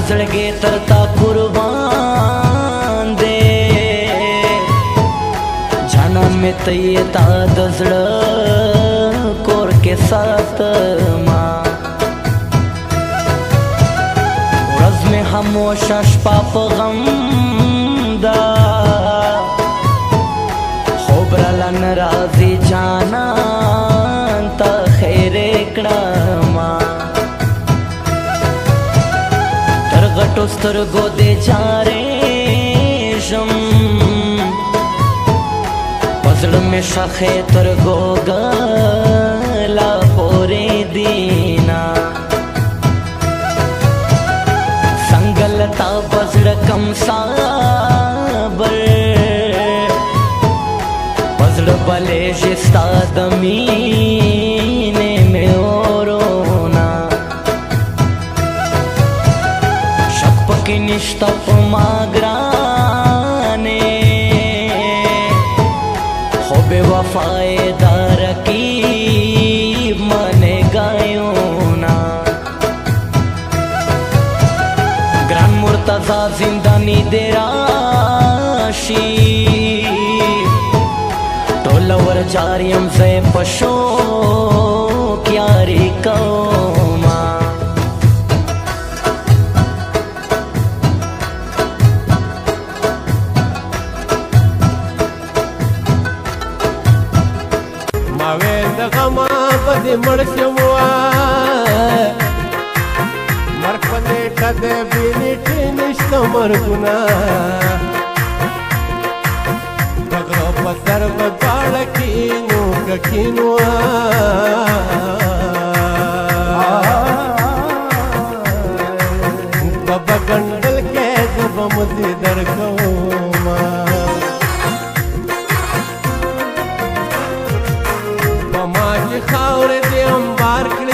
زړګي تر تا قربان دے جانا میں تی تا د زړه کور کې ساتما ورځ میں خاموشه شپه په غم دا خوب را لن راځي جانا تا خیر کړما غټو سترګو دې چارې شم پزړ مې شخې تر ګوګلا پورې دینا څنګه لتا پزړ کم صبر پزړ بلې شستا د مینې مې اورونا کی نشتا پما گرانے خوب وفائے دار کی منے گایونا گران مرتضی زندانی دے راشی ٹولور جاریم سے پشو کیاری کوما دې مړ شوه مرګ په نیټه د بېنیټې نشته مرګونه د غره په سر به دواړه کینو که کینو به ګنډل کې زه به مزې درکومه خاور دې امبار کړې